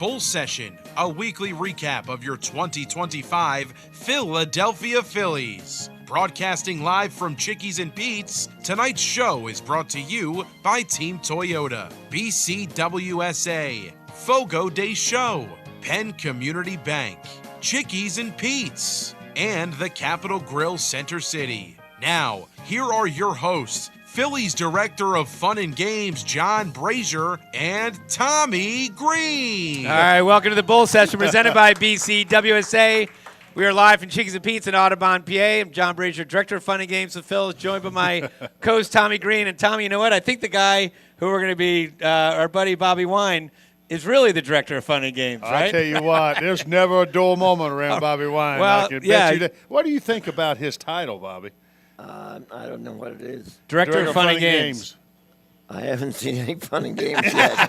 Bull Session, a weekly recap of your 2025 Philadelphia Phillies. Broadcasting live from Chickies and Pete's, tonight's show is brought to you by Team Toyota, BCWSA, Fogo de Show, Penn Community Bank, Chickies and Pete's, and the Capitol Grill Center City. Now, here are your hosts, Phillies Director of Fun and Games, John Brazer, and Tommy Greene. All right, welcome to the Bull Session presented by BCWSA. We are live from Chickies and Pete's in Audubon, PA. I'm John Brazer, Director of Fun and Games with Phillies, joined by my co-host Tommy Greene. And Tommy, you know what? I think the guy who we're going to be, our buddy Bobby Wine, is really the Director of Fun and Games, right? I tell you what, there's never a dull moment around Bobby Wine. Well, I can yeah. bet you that. What do you think about his title, Bobby? I don't know what it is. Director of Fun and Games. I haven't seen any Fun and Games yet.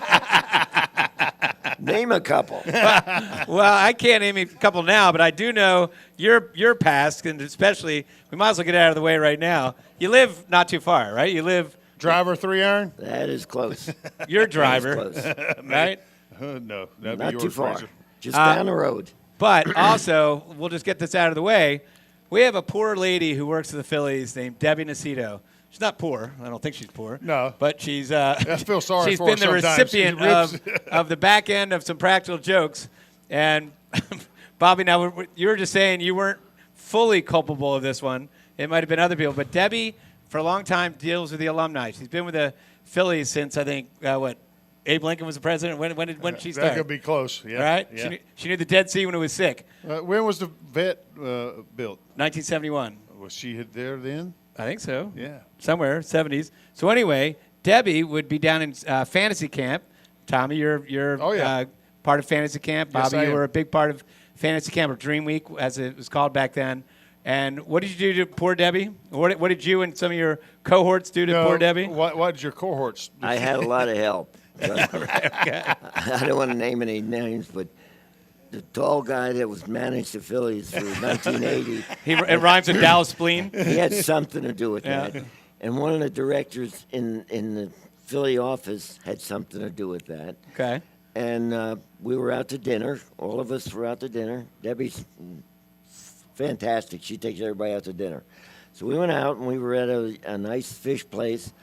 Name a couple. Well, I can't name a couple now, but I do know your past, and especially, we might as well get it out of the way right now. You live not too far, right? You live... Driver 3-iron? That is close. Your driver, That is close. right? No, that'd Not be yours, too far. Fraser. Just down the road. But also, we'll just get this out of the way. We have a poor lady who works at the Phillies named Debbie Nacito. She's not poor. I don't think she's poor. No. But she's I feel sorry she's for been her the sometimes. recipient She rips. of the back end of some practical jokes. And Bobby, now you were just saying you weren't fully culpable of this one. It might have been other people. But Debbie, for a long time, deals with the alumni. She's been with the Phillies since, I think, Abe Lincoln was the president? When did she start? That could be close. Yeah. Right? Yeah. She knew the Dead Sea when it was sick. When was the vet built? 1971. Was she there then? I think so. Yeah. Somewhere, 70s. So anyway, Debbie would be down in fantasy camp. Tommy, you're part of fantasy camp. Yes, Bobby, I you am. were a big part of fantasy camp, or Dream Week, as it was called back then. And what did you do to poor Debbie? What did you and some of your cohorts do to poor Debbie? What did your cohorts do? I had a lot of help. Okay. I don't want to name any names, but the tall guy that was managed the Phillies through 1980, It rhymes with Dallas Spleen. he had something to do with Yeah. that. And one of the directors in the Philly office had something to do with that. Okay. And we were out to dinner. All of us were out to dinner. Debbie's fantastic. She takes everybody out to dinner. So we went out, and we were at a nice fish place,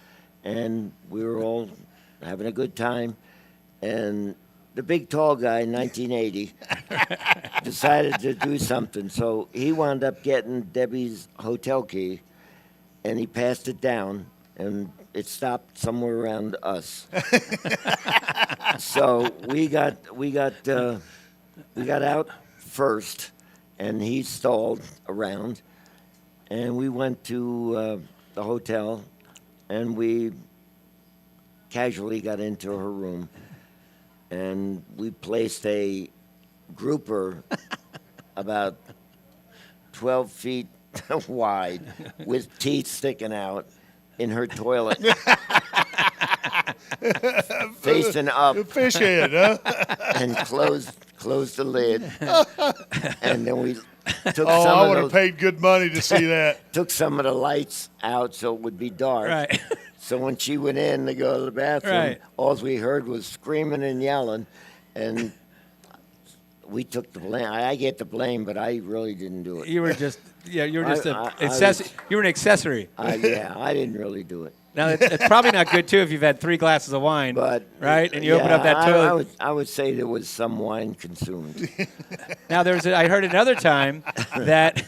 and we were all having a good time. And the big tall guy in 1980 decided to do something. So he wound up getting Debbie's hotel key, and he passed it down, and it stopped somewhere around us. So we got out first, and he stalled around, and we went to the hotel, and we casually got into her room, and we placed a grouper about 12 feet wide with teeth sticking out in her toilet, facing up, Fish head, huh? and closed the lid. And then we took Oh, some I of would have those, paid good money to see that. took some of the lights out so it would be dark. Right. So when she went in to go to the bathroom, Right. all we heard was screaming and yelling, and we took the blame. I get the blame, but I really didn't do it. You were just you were just I you were an accessory. I didn't really do it. Now it's probably not good too if you've had 3 glasses of wine, But right? And you open up that toilet. I would say there was some wine consumed. Now I heard another time that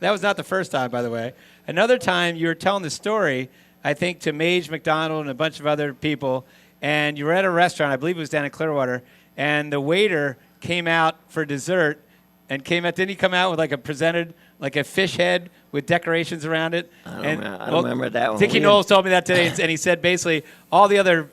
was not the first time, by the way. Another time you were telling the story, I think, to Mage McDonald and a bunch of other people, and you were at a restaurant, I believe it was down in Clearwater, and the waiter came out for dessert, and didn't he come out with presented a fish head with decorations around it? I don't remember that one. Dickie Knowles told me that today, and he said basically all the other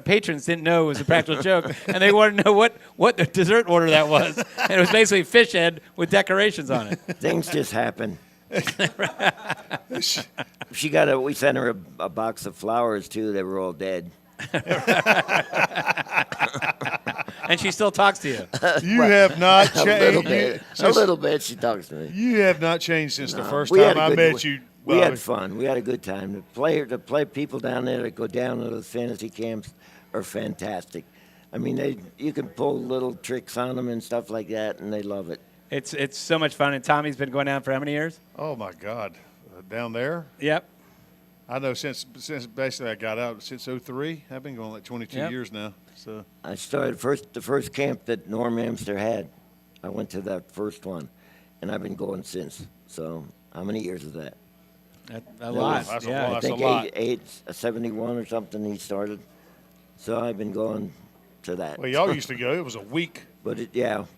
patrons didn't know it was a practical joke, and they wanted to know what the dessert order that was. And it was basically fish head with decorations on it. Things just happen. We sent her a box of flowers too. They were all dead. And she still talks to you. You have not A little changed. bit. A little bit. She talks to me. You have not changed since the first We had time a I good- met you. We Bobby. had fun. We had a good time. The play people down there that go down to those fantasy camps are fantastic. I mean, you can pull little tricks on them and stuff like that, and they love it. It's so much fun. And Tommy's been going down for how many years? Oh my God, down there. Yep. I know since basically I got out since '03. I've been going like 22 Yep. years now. So I started the first camp that Norm Amster had. I went to that first one, and I've been going since. So how many years is that? A lot. that's a Yeah. lot. I think a lot. 71 or something he started. So I've been going to that. Well, y'all used to go. It was a week. But it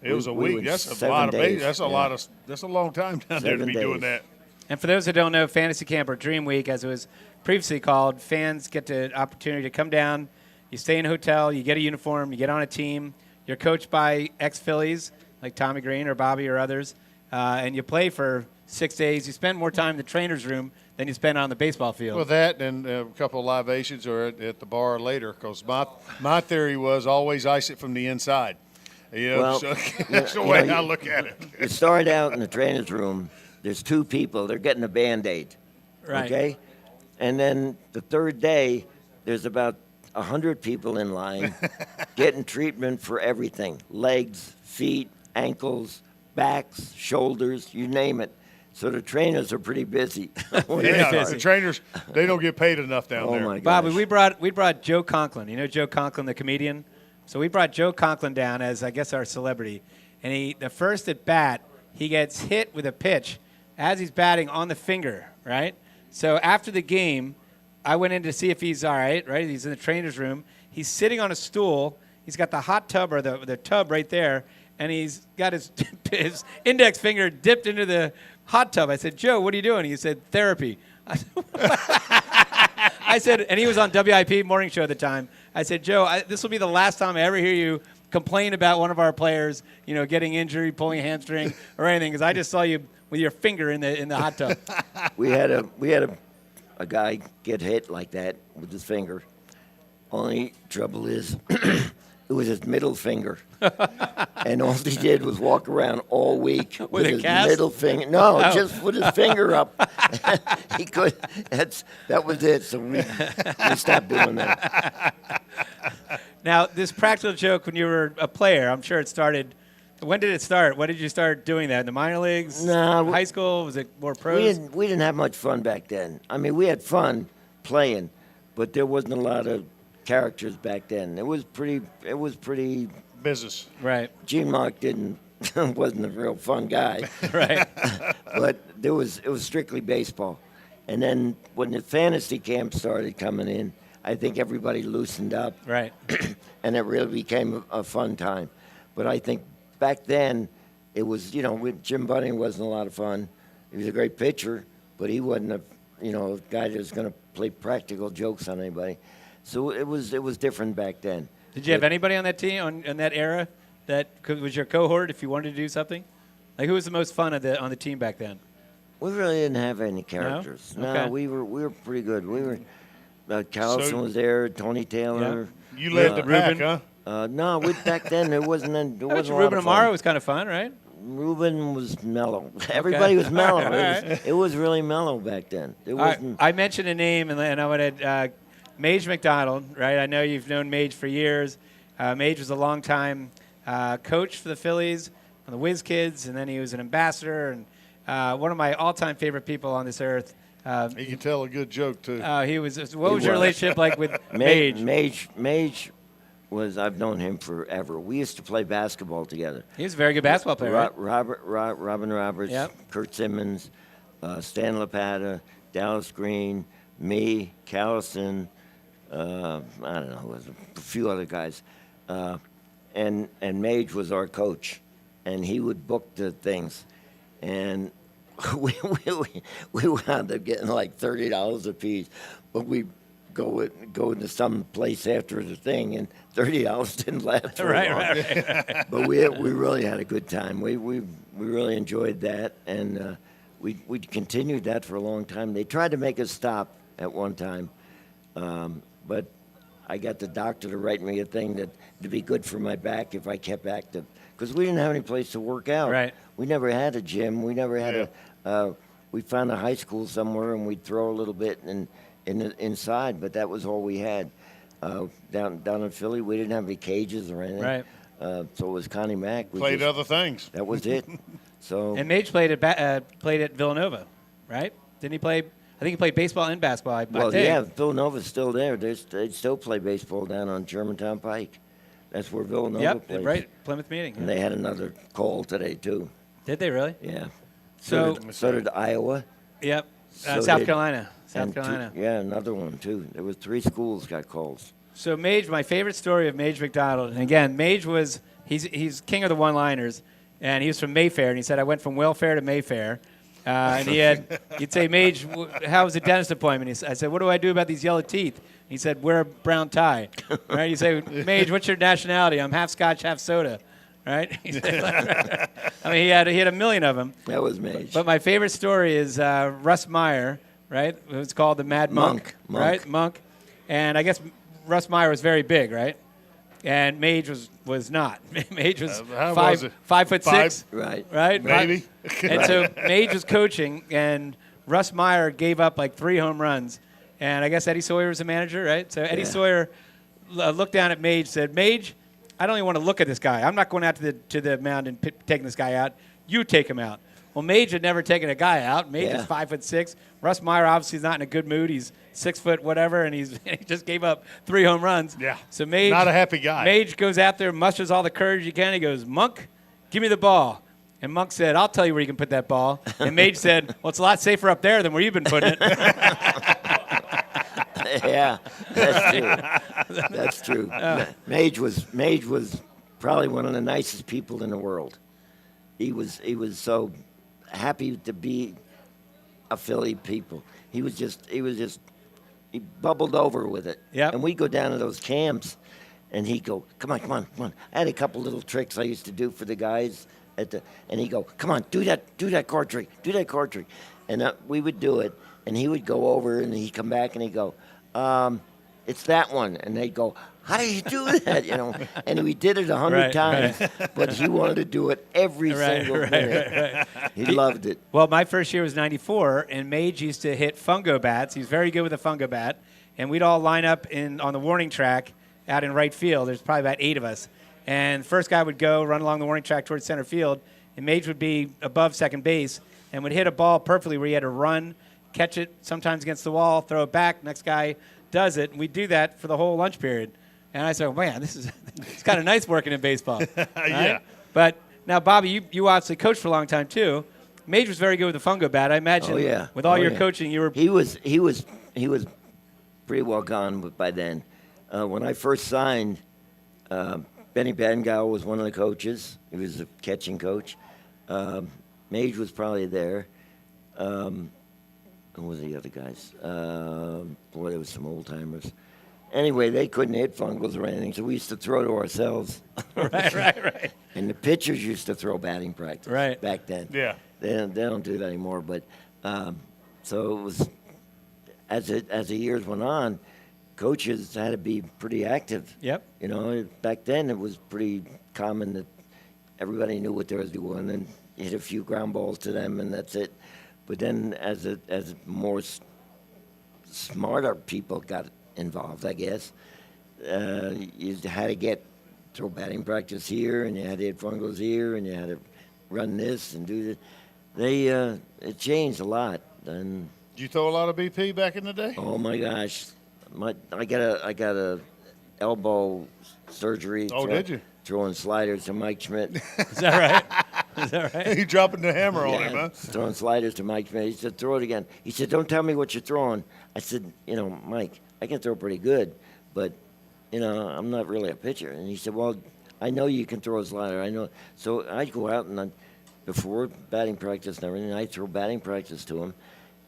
Was a we week. went That's a 7 lot of. days. That's a Yeah. lot of. That's a long time down there to 7 be doing days. that. And for those who don't know, Fantasy Camp or Dream Week, as it was previously called, fans get the opportunity to come down. You stay in a hotel, you get a uniform, you get on a team. You're coached by ex-Phillies like Tommy Greene or Bobby or others, and you play for 6 days. You spend more time in the trainer's room than you spend on the baseball field. Well, that and a couple of libations or at the bar later. Because my theory was always ice it from the inside. You know, Well, so that's the way I look at it. You start out in the trainer's room. There's 2 people. They're getting a Band-Aid. Right. Okay? And then the third day, there's about 100 people in line getting treatment for everything. Legs, feet, ankles, backs, shoulders, you name it. So the trainers are pretty busy. Yeah, busy. the trainers, they don't get paid enough down Oh, there. my gosh. Bobby, we brought Joe Conklin. You know Joe Conklin, the comedian? So we brought Joe Conklin down as, I guess, our celebrity. And the first at bat, he gets hit with a pitch as he's batting on the finger, right? So after the game, I went in to see if he's all right, right? He's in the trainer's room. He's sitting on a stool. He's got the hot tub or the tub right there, and he's got his index finger dipped into the hot tub. I said, Joe, what are you doing? He said, therapy. I said, and he was on WIP morning show at the time. I said, Joe, this will be the last time I ever hear you complain about one of our players, getting injured, pulling a hamstring or anything, because I just saw you with your finger in the hot tub. We had a guy get hit like that with his finger. Only trouble is, it was his middle finger, and all he did was walk around all week with a his cast? middle finger. No, Oh. just with his finger up. He could. That was it. So we stopped doing that. Now, this practical joke when you were a player, I'm sure it started. When did it start? When did you start doing that? In the minor leagues? Nah, High school? Was it more We pros? didn't have much fun back then. I mean, we had fun playing, but there wasn't a lot of characters back then. It was pretty. Business. Right, Gene Mark wasn't a real fun guy, right. but it was strictly baseball. And then when the fantasy camp started coming in, I think everybody loosened up, Right. and it really became a fun time. But I think back then it was, with Jim Bunning wasn't a lot of fun. He was a great pitcher, but he wasn't a guy that was going to play practical jokes on anybody. So it was different back then. Did you have anybody on that team on that era that was your cohort if you wanted to do something? Like who was the most fun on the team back then? We really didn't have any characters. No, Okay. we were pretty good. We were. Carlson So- was there. Tony Taylor. You led the pack, Ruben. huh? No, back then there wasn't. There wasn't a lot Ruben of Amaro fun. was kind of fun, right? Ruben was mellow. Everybody was mellow. It was really mellow back then. There All right, wasn't. I mentioned a name, and I wanted Mage McDonald, right? I know you've known Mage for years. Mage was a long-time coach for the Phillies on the Whiz Kids, and then he was an ambassador, and one of my all-time favorite people on this earth. He can tell a good joke too. He was. What was your was. relationship like with Mage? Mage was. I've known him forever. We used to play basketball together. He was a very good basketball player, right? Robin Roberts, Yep. Kurt Simmons, Stan Lapata, Dallas Green, me, Callison, I don't know, was a few other guys. And Mage was our coach, and he would book the things. And we wound up getting like $30 a piece, but we go into some place after the thing, and $30 didn't last very Right, long. right. But we really had a good time. We really enjoyed that, and we continued that for a long time. They tried to make us stop at one time, but I got the doctor to write me a thing that it'd be good for my back if I kept active, because we didn't have any place to work out. Right. We never had a gym. We never had we found a high school somewhere, and we'd throw a little bit inside, but that was all we had. Down in Philly, we didn't have any cages or anything. Right. So it was Connie Mack. We Played just- other things. That was it. So And Mage played at Villanova, right? Didn't he play? I think he played baseball and basketball. I well, think. yeah, Villanova's still there. They still play baseball down on Germantown Pike. That's where Villanova Yep. plays. Right. Plymouth Meeting. And they had another call today too. Did they really? Yeah. So- So did Iowa. Yep. So South did- Carolina. South and Carolina. yeah, another one too. There was 3 schools got calls. So Mage, my favorite story of Mage McDonald, and again, Mage was he's king of the one-liners, and he was from Mayfair, and he said I went from welfare to Mayfair, and he'd say, Mage, how was the dentist appointment? I said, what do I do about these yellow teeth? He said, wear a brown tie, right? You say, Mage, what's your nationality? I'm half Scotch, half soda, right? He said, I mean, he had a million of them. That was Mage. But my favorite story is Russ Meyer, right? It was called the Mad Monk, Monk. right? Monk. And I guess Russ Meyer was very big, right? And Mage was not. Mage was how was it? 5'6", Right. right? Maybe. And so Mage was coaching, and Russ Meyer gave up like 3 home runs. And I guess Eddie Sawyer was the manager, right? So Eddie Yeah. Sawyer looked down at Mage, said, Mage, I don't even want to look at this guy. I'm not going out to the mound and taking this guy out. You take him out. Well, Mage had never taken a guy out. Mage is Yeah. 5'6". Russ Meyer obviously is not in a good mood. He's 6 foot whatever, and he just gave up 3 home runs. Yeah. So Mage, Not a happy guy. Mage goes out there, musters all the courage he can. He goes, Monk, give me the ball. And Monk said, I'll tell you where you can put that ball. And Mage said, well, it's a lot safer up there than where you've been putting it. Yeah, that's true. That's true. Mage was probably one of the nicest people in the world. He was so happy to be a Philly people. He bubbled over with it. Yep. And we go down to those camps, and he'd go, come on. I had a couple little tricks I used to do for the guys and he'd go, come on, do that card trick, and we would do it, and he would go over and he'd come back and he'd go, it's that one, and they'd go, how do you do that? And we did it 100 Right, times, but he wanted to do it every single minute. He loved it. Well, my first year was 94, and Mage used to hit fungo bats. He's very good with a fungo bat. And we'd all line up on the warning track out in right field. There's probably about 8 of us. And the first guy would go, run along the warning track towards center field, and Mage would be above second base and would hit a ball perfectly where he had to run, catch it sometimes against the wall, throw it back. Next guy does it. And we do that for the whole lunch period. And I said, man, it's kind of nice working in baseball. Right? Yeah. But now, Bobby, you obviously coached for a long time, too. Mage was very good with the fungo bat. I imagine with all your coaching, you were... He was pretty well gone by then. When I first signed, Benny Bengal was one of the coaches. He was the catching coach. Mage was probably there. Who were the other guys? Boy, there was some old-timers. Anyway, they couldn't hit fungals or anything, so we used to throw to ourselves. Right. And the pitchers used to throw batting practice back then. Yeah. They don't do that anymore. But so it was as the years went on, coaches had to be pretty active. Yep. Back then it was pretty common that everybody knew what they was doing and hit a few ground balls to them, and that's it. But then as more smarter people got involved, I guess, you had to throw batting practice here, and you had to hit fungals here, and you had to run this and do this. It changed a lot. And Did you throw a lot of BP back in the day? oh my gosh, I got a elbow surgery. Oh, did you? Throwing sliders to Mike Schmidt. Is that right? You dropping the hammer on him, huh? Throwing sliders to Mike Schmidt. He said, throw it again. He said, don't tell me what you're throwing. I said, Mike, I can throw pretty good, but, I'm not really a pitcher. And he said, well, I know you can throw a slider. I know. So I'd go out and before batting practice and everything, I'd throw batting practice to him,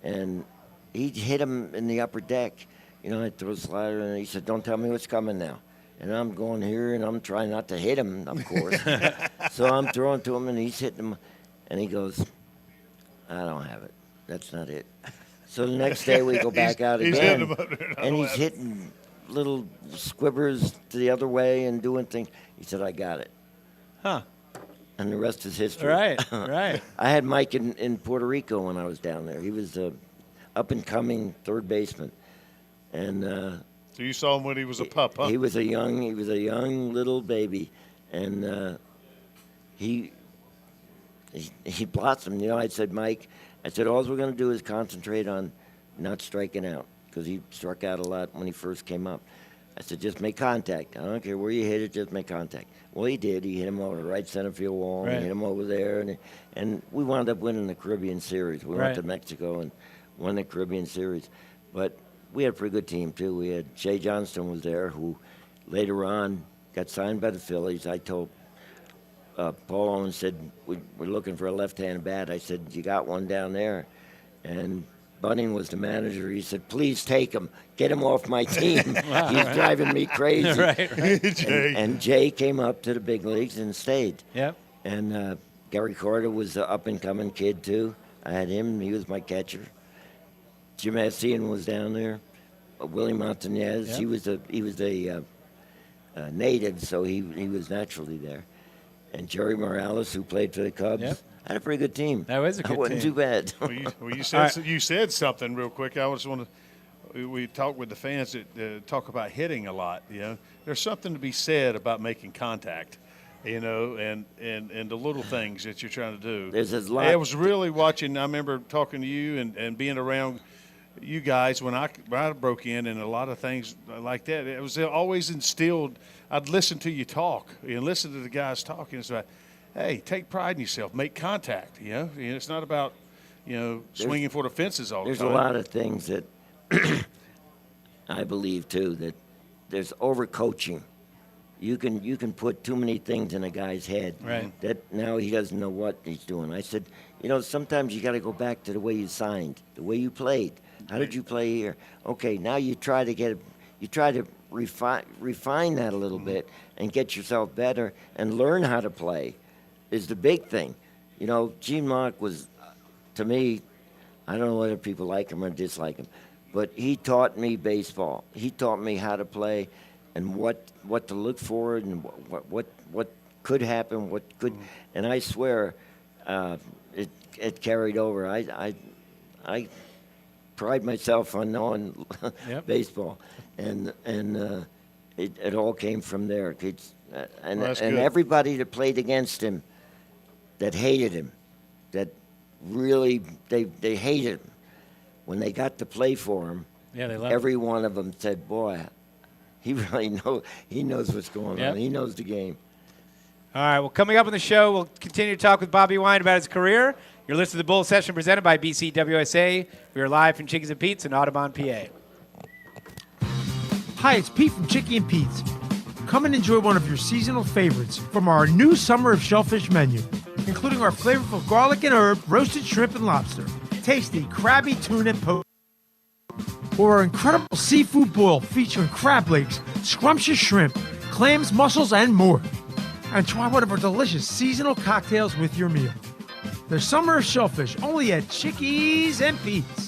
and he'd hit him in the upper deck. I'd throw a slider, and he said, don't tell me what's coming now. And I'm going here, and I'm trying not to hit him, of course. So I'm throwing to him, and he's hitting him. And he goes, I don't have it. That's not it. So the next day we go back out he's again, hitting him up there. and he's hitting little squibbers to the other way and doing things. He said, I got it. Huh. And the rest is history. Right. I had Mike in Puerto Rico when I was down there. He was a up-and-coming third baseman. And So you saw him when he was a pup, huh? He was a young little baby, and he blossomed. I said, Mike, all we're going to do is concentrate on not striking out, because he struck out a lot when he first came up. I said, just make contact. I don't care where you hit it, just make contact. Well, he did. He hit him over the right center field wall, and he hit him over there, and we wound up winning the Caribbean Series. We went to Mexico and won the Caribbean Series. But we had a pretty good team, too. We had Shea Johnston was there, who later on got signed by the Phillies. I told Paul Owens, said, we're looking for a left-handed bat. I said, you got one down there. And Bunning was the manager. He said, please take him. Get him off my team. He's driving me crazy. Jay. And Jay came up to the big leagues and stayed. Yep. And Gary Carter was an up-and-coming kid, too. I had him. He was my catcher. Jim Essian was down there. Willie Montanez. Yep. He was a native, so he was naturally there. And Jerry Morales, who played for the Cubs. Yep. I had a pretty good team. That was a good team. I wasn't too bad. You said something real quick. I just want to. We talk with the fans that talk about hitting a lot. There's something to be said about making contact. And the little things that you're trying to do. There's a lot. I was really watching. I remember talking to you and being around you guys when I broke in, and a lot of things like that. It was always instilled. I'd listen to you talk and listen to the guys talking. It's like, hey, take pride in yourself. Make contact. It's not about swinging for the fences all the time. There's a lot of things that I believe too, that there's overcoaching. You can put too many things in a guy's head that now he doesn't know what he's doing. I said, sometimes you got to go back to the way you signed, the way you played. How did you play here? Okay, now you try to refine that a little bit and get yourself better and learn how to play is the big thing. Gene Mauch was, to me, I don't know whether people like him or dislike him, but he taught me baseball. He taught me how to play and what to look for and what could happen, and I swear it carried over. I pride myself on knowing baseball, and it all came from there. And everybody that played against him, that hated him, that really they hated him, when they got to play for him, every one of them said, boy, he really knows what's going on. He knows the game. All right, well, coming up on the show, we'll continue to talk with Bobby Wine about his career. You're listening to the Bull Session presented by BCWSA. We are live from Chickies and Pete's in Audubon, PA. Hi, it's Pete from Chickie and Pete's. Come and enjoy one of your seasonal favorites from our new Summer of Shellfish menu, including our flavorful garlic and herb, roasted shrimp and lobster, tasty crabby tuna and poached, or our incredible seafood boil featuring crab legs, scrumptious shrimp, clams, mussels, and more. And try one of our delicious seasonal cocktails with your meal. There's Summer of Shellfish only at Chickies and Pete's.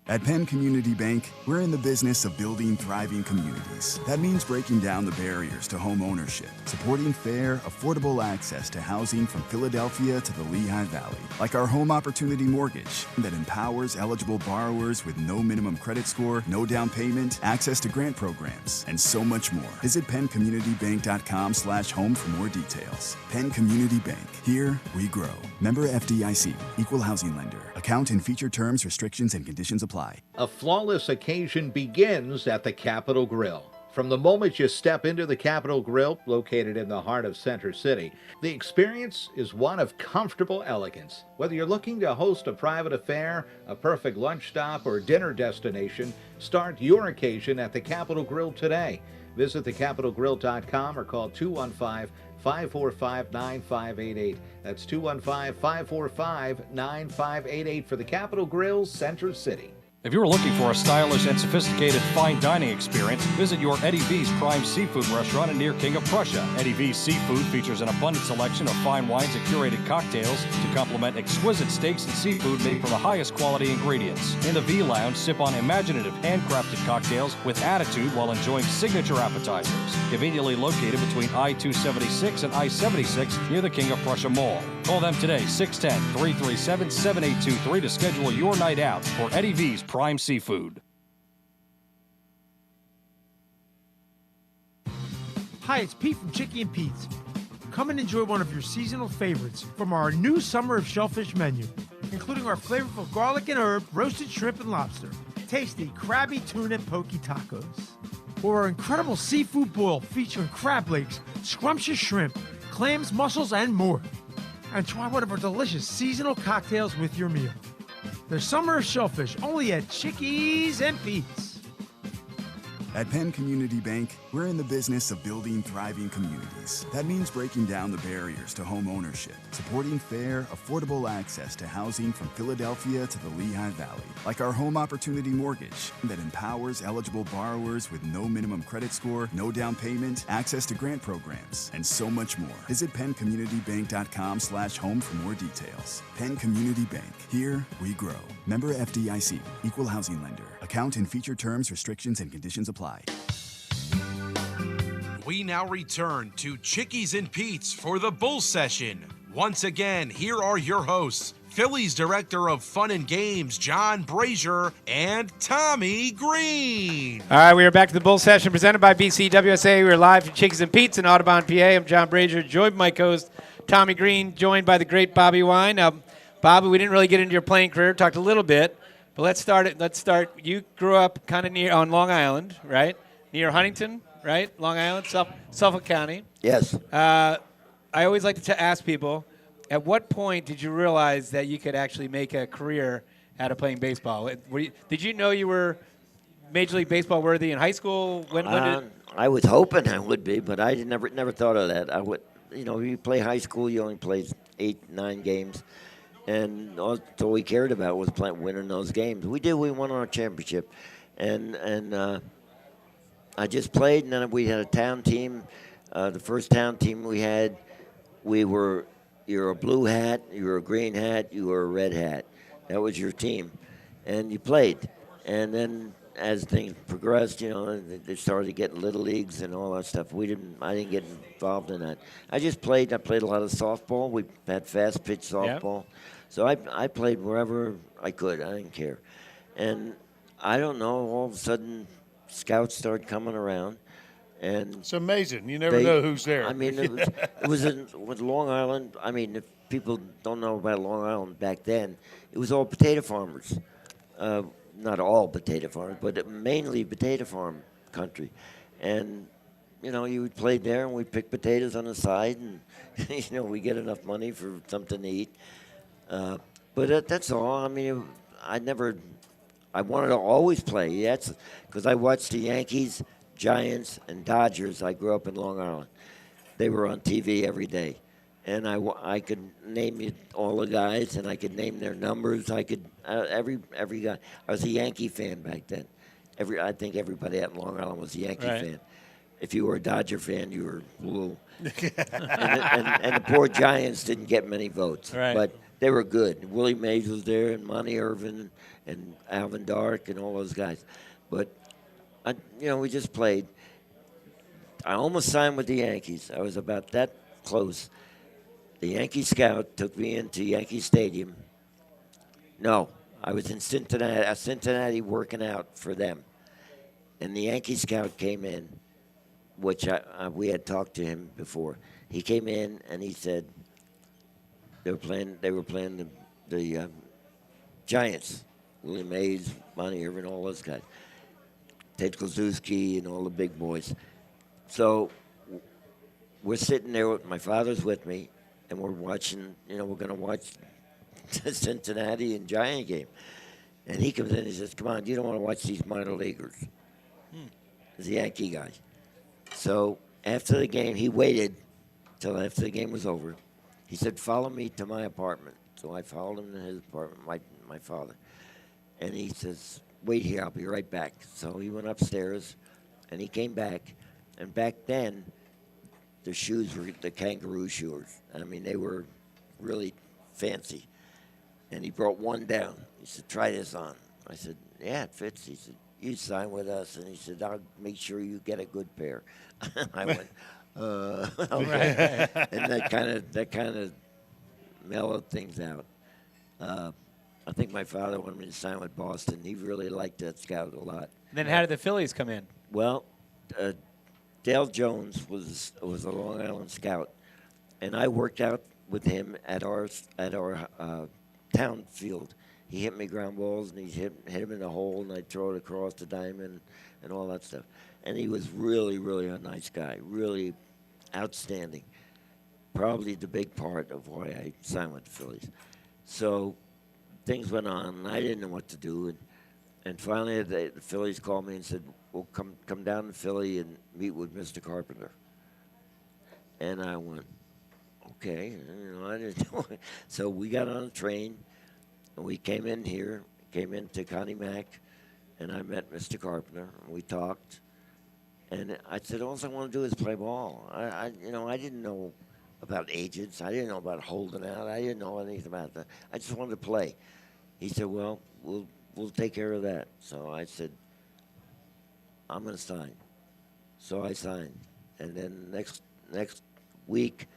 At Penn Community Bank, we're in the business of building thriving communities. That means breaking down the barriers to home ownership, supporting fair, affordable access to housing from Philadelphia to the Lehigh Valley, like our Home Opportunity Mortgage that empowers eligible borrowers with no minimum credit score, no down payment, access to grant programs, and so much more. Visit PennCommunityBank.com/home for more details. Penn Community Bank. Here we grow. Member FDIC. Equal housing lender. Account and feature terms, restrictions, and conditions apply. A flawless occasion begins at the Capitol Grill. From the moment you step into the Capitol Grill, located in the heart of Center City, the experience is one of comfortable elegance. Whether you're looking to host a private affair, a perfect lunch stop, or dinner destination, start your occasion at the Capitol Grill today. Visit thecapitolgrill.com or call 215-545-9588. That's 215-545-9588 for the Capitol Grill, Center City. If you're looking for a stylish and sophisticated fine dining experience, visit your Eddie V's Prime Seafood restaurant near King of Prussia. Eddie V's Seafood features an abundant selection of fine wines and curated cocktails to complement exquisite steaks and seafood made from the highest quality ingredients. In the V Lounge, sip on imaginative handcrafted cocktails with attitude while enjoying signature appetizers. Conveniently located between I-276 and I-76 near the King of Prussia Mall. Call them today, 610-337-7823 to schedule your night out for Eddie V's Prime Seafood. Hi, it's Pete from Chicky and Pete's. Come and enjoy one of your seasonal favorites from our new Summer of Shellfish menu, including our flavorful garlic and herb, roasted shrimp and lobster, tasty crabby tuna and poke tacos, or our incredible seafood boil featuring crab legs, scrumptious shrimp, clams, mussels, and more. And try one of our delicious seasonal cocktails with your meal. There's Summer of Shellfish only at Chickies and Pete's. At Penn Community Bank, we're in the business of building thriving communities. That means breaking down the barriers to home ownership, supporting fair, affordable access to housing from Philadelphia to the Lehigh Valley, like our Home Opportunity Mortgage that empowers eligible borrowers with no minimum credit score, no down payment, access to grant programs, and so much more. Visit PennCommunityBank.com/home for more details. Penn Community Bank. Here we grow. Member FDIC. Equal housing lender. Account and feature terms, restrictions, and conditions apply. We now return to Chickies and Pete's for the Bull Session. Once again, here are your hosts, Phillies Director of Fun and Games, John Brazer, and Tommy Greene. All right, we are back to the Bull Session presented by BCWSA. We are live from Chickies and Pete's in Audubon, PA. I'm John Brazer, joined by my co-host, Tommy Greene, joined by the great Bobby Wine. Now, Bobby, we didn't really get into your playing career, talked a little bit, but let's start. You grew up kind of near on Long Island, right? Near Huntington, right? Long Island, Suffolk County. Yes. I always like to ask people, at what point did you realize that you could actually make a career out of playing baseball? Did you know you were Major League Baseball worthy in high school? When did I was hoping I would be, but I never thought of that. I would, you play high school, you only play 8-9 games. And all we cared about was winning those games. We won our championship. And I just played, and then we had a town team. The first town team we had, you're a blue hat, you were a green hat, you were a red hat. That was your team. And you played. And then as things progressed, they started getting little leagues and all that stuff. I didn't get involved in that. I just played. I played a lot of softball. We had fast pitch softball. Yep. So I played wherever I could. I didn't care. And I don't know, all of a sudden scouts started coming around. And it's amazing. You never know who's there. I mean, it was with Long Island. I mean, if people don't know about Long Island back then, it was all potato farmers. Not all potato farmers, but mainly potato farm country. And, you would play there, and we'd pick potatoes on the side, and, we get enough money for something to eat. But that's all. I mean, I wanted to always play. That's because I watched the Yankees, Giants, and Dodgers. I grew up in Long Island. They were on TV every day. And I could name you all the guys, and I could name their numbers. I could every guy. I was a Yankee fan back then. I think everybody out in Long Island was a Yankee fan. If you were a Dodger fan, you were blue. and the poor Giants didn't get many votes, but they were good. Willie Mays was there, and Monty Irvin, and Alvin Dark, and all those guys. But we just played. I almost signed with the Yankees. I was about that close. The Yankee scout took me into Yankee Stadium. No, I was in Cincinnati working out for them. And the Yankee scout came in, which we had talked to him before. He came in and he said they were playing the Giants. Willie Mays, Monty Irvin, all those guys. Ted Kluszewski and all the big boys. So we're sitting there, my father's with me, and we're watching, we're going to watch the Cincinnati and Giant game. And he comes in and he says, come on, you don't want to watch these minor leaguers. He's a Yankee guy. So after the game, he waited till after the game was over. He said, follow me to my apartment. So I followed him to his apartment, my father. And he says, wait here, I'll be right back. So he went upstairs, and he came back. And back then, the shoes were the kangaroo shoes. I mean, they were really fancy. And he brought one down. He said, try this on. I said, yeah, it fits. He said, you sign with us. And he said, I'll make sure you get a good pair. I went, okay. And that kind of mellowed things out. I think my father wanted me to sign with Boston. He really liked that scout a lot. Then how did the Phillies come in? Well, Dale Jones was a Long Island scout, and I worked out with him at our town field. He hit me ground balls, and he hit him in the hole, and I'd throw it across the diamond and all that stuff. And he was really, really a nice guy, really outstanding. Probably the big part of why I signed with the Phillies. So things went on, and I didn't know what to do. And finally, the Phillies called me and said, well, come down to Philly and meet with Mr. Carpenter. And I went, okay. I didn't know. So we got on a train, and we came into Connie Mack, and I met Mr. Carpenter, and we talked. And I said, all I want to do is play ball. I didn't know about agents. I didn't know about holding out. I didn't know anything about that. I just wanted to play. He said, well, we'll take care of that. So I said, I'm going to sign. So I signed. And then next week,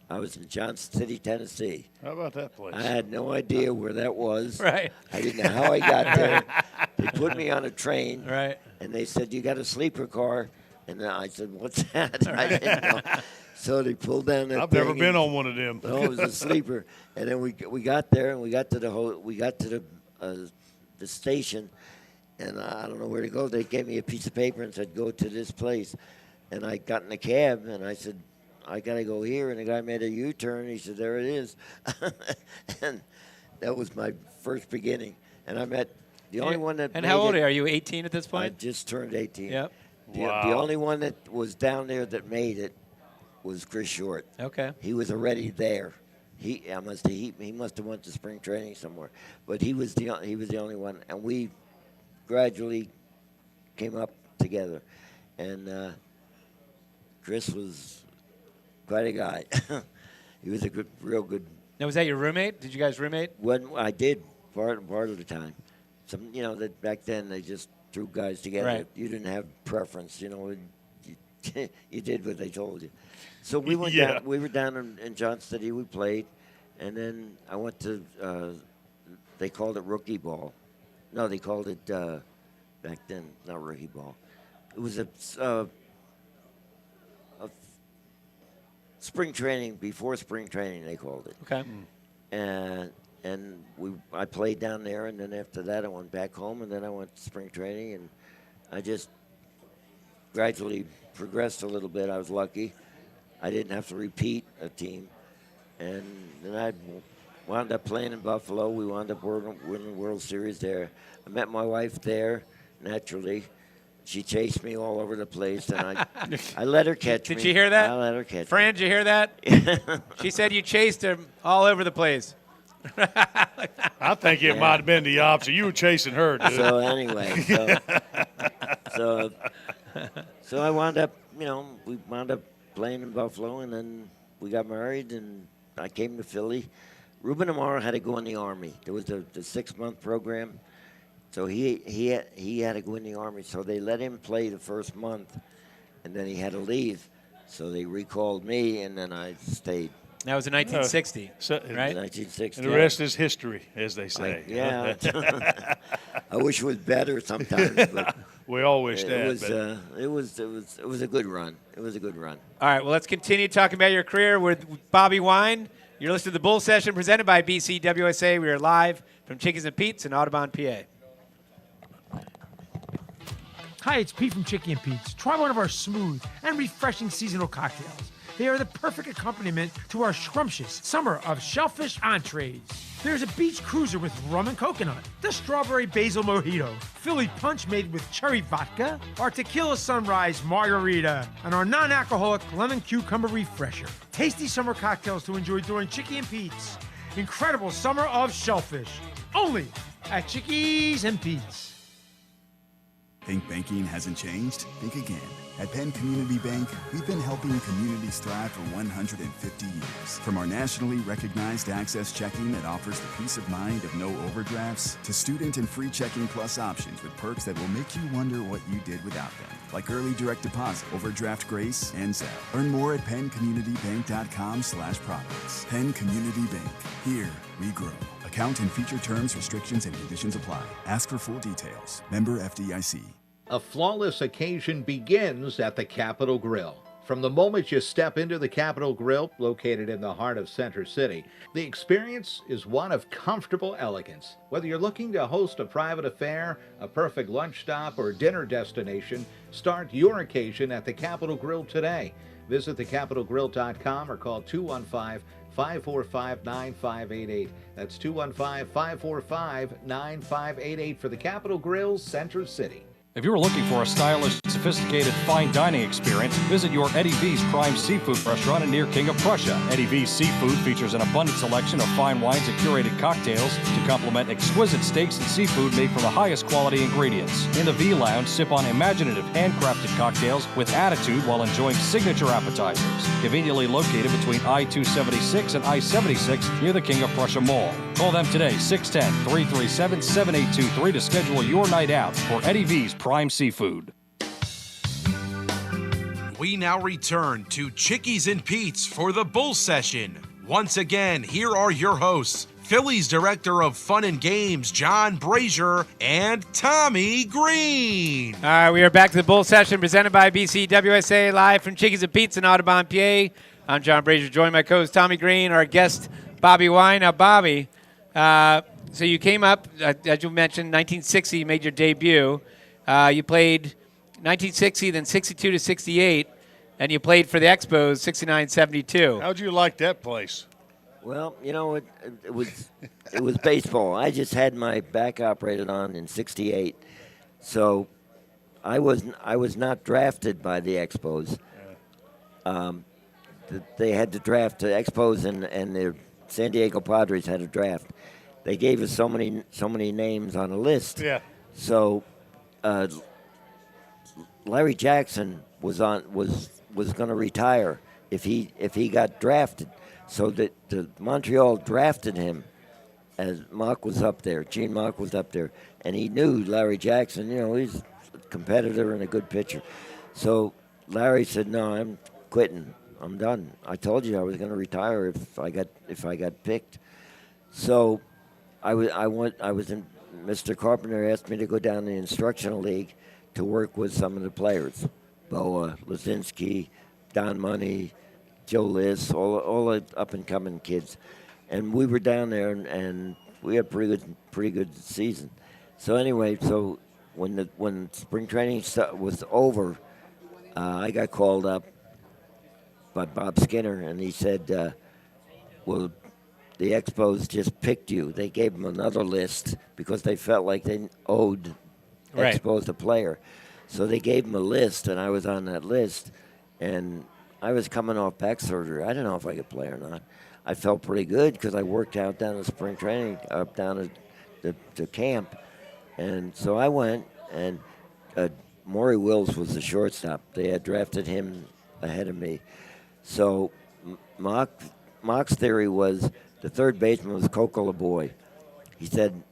I was in Johnson City, Tennessee. How about that place? I had no idea where that was. Right. I didn't know how I got there. They put me on a train. Right. And they said, you got a sleeper car? And I said, what's that? I didn't know. So they pulled down that I've thing never been on one of them. Oh, it was a sleeper. And then we got there, and we got to the station, and I don't know where to go. They gave me a piece of paper and said, go to this place. And I got in the cab, and I said, I got to go here. And the guy made a U-turn. He said, there it is. And that was my first beginning. And I met the only one that And how old are you? 18 at this I point? just turned 18. Yep. The only one that was down there that made it was Chris Short. Okay. He was already there. He must have went to spring training somewhere, but he was the only one, and we gradually came up together. And Chris was quite a guy. He was a real good. Now, was that your roommate? Did you guys roommate? When I did part of the time, that back then they just threw guys together. Right. You didn't have preference, you did what they told you. So we went Yeah. down. We were down in Johnson City. We played, and then I went to. They called it rookie ball. No, they called it back then not rookie ball. It was a spring training before spring training. They called it. Okay. And I played down there, and then after that I went back home, and then I went to spring training, and I just gradually progressed a little bit. I was lucky. I didn't have to repeat a team. And then I wound up playing in Buffalo. We wound up winning the World Series there. I met my wife there, naturally. She chased me all over the place, and I let her catch me. Did you hear that? I let her catch Fran, did you hear that? She said you chased him all over the place. I think it might have been the opposite. You were chasing her, dude. So anyway, so I wound up, we wound up playing in Buffalo, and then we got married, and I came to Philly. Ruben Amaro had to go in the Army. There was the 6-month program, so he had to go in the Army. So they let him play the first month, and then he had to leave. So they recalled me, and then I stayed. That was in 1960, right? 1960. And the rest is history, as they say. I wish it was better sometimes, but we all wish it that. was a good run. It was a good run. All right, well, let's continue talking about your career with Bobby Wine. You're listening to the Bull Session presented by BCWSA. We are live from Chickies and Pete's in Audubon, PA. Hi, it's Pete from Chicky and Pete's. Try one of our smooth and refreshing seasonal cocktails. They are the perfect accompaniment to our scrumptious summer of shellfish entrees. There's a beach cruiser with rum and coconut, the strawberry basil mojito, Philly punch made with cherry vodka, our tequila sunrise margarita, and our non-alcoholic lemon cucumber refresher. Tasty summer cocktails to enjoy during Chicky and Pete's incredible summer of shellfish. Only at Chickies and Pete's. Think banking hasn't changed? Think again. At Penn Community Bank, we've been helping communities thrive for 150 years. From our nationally recognized Access Checking that offers the peace of mind of no overdrafts, to student and free checking plus options with perks that will make you wonder what you did without them, like early direct deposit, overdraft grace, and Zelle. Learn more at PennCommunityBank.com/products. Penn Community Bank. Here we grow. Account and feature terms, restrictions, and conditions apply. Ask for full details. Member FDIC. A flawless occasion begins at the Capitol Grill. From the moment you step into the Capitol Grill, located in the heart of Center City, the experience is one of comfortable elegance. Whether you're looking to host a private affair, a perfect lunch stop, or dinner destination, start your occasion at the Capitol Grill today. Visit thecapitolgrill.com or call 215-545-9588. That's 215-545-9588 for the Capitol Grill, Center City. If you're looking for a stylish, sophisticated, fine dining experience, visit your Eddie V's Prime Seafood restaurant near King of Prussia. Eddie V's Seafood features an abundant selection of fine wines and curated cocktails to complement exquisite steaks and seafood made from the highest quality ingredients. In the V Lounge, sip on imaginative, handcrafted cocktails with attitude while enjoying signature appetizers. Conveniently located between I-276 and I-76 near the King of Prussia Mall. Call them today, 610-337-7823 to schedule your night out for Eddie V's Prime Seafood. We now return to Chickies and Pete's for the Bull Session. Once again, here are your hosts, Phillies Director of Fun and Games, John Brazer, and Tommy Greene. All right, we are back to the Bull Session presented by BCWSA, live from Chickies and Pete's in Audubon, PA. I'm John Brazer, joined by co-host Tommy Greene, our guest Bobby Wine. Now, Bobby, so you came up, as you mentioned, 1960, you made your debut. You played 1960, then 62 to 68, and you played for the Expos 69-72. How'd you like that place? Well, you know, it was baseball. I just had my back operated on in '68, so I was not drafted by the Expos. They had to draft the Expos, and the San Diego Padres had a draft. They gave us so many names on a list. Yeah. So Larry Jackson was going to retire if he got drafted. So the Montreal drafted him as Mock was up there. Gene Mock was up there, and he knew Larry Jackson. You know, he's a competitor and a good pitcher. So Larry said, "No, I'm quitting. I'm done. I told you I was going to retire if I got picked." So I was in. Mr. Carpenter asked me to go down to the instructional league to work with some of the players, Boa, Lazinski, Don Money, Joe Liss, all the up-and-coming kids. And we were down there, and we had pretty good season. So anyway, so when spring training was over, I got called up by Bob Skinner, and he said, well, the Expos just picked you. They gave them another list because they felt like they owed Expos a player. So they gave them a list, and I was on that list, and I was coming off back surgery. I didn't know if I could play or not. I felt pretty good because I worked out down at spring training, up down at the camp. And so I went, and Maury Wills was the shortstop. They had drafted him ahead of me. So Mock's theory was the third baseman was Coco LeBoy. He said,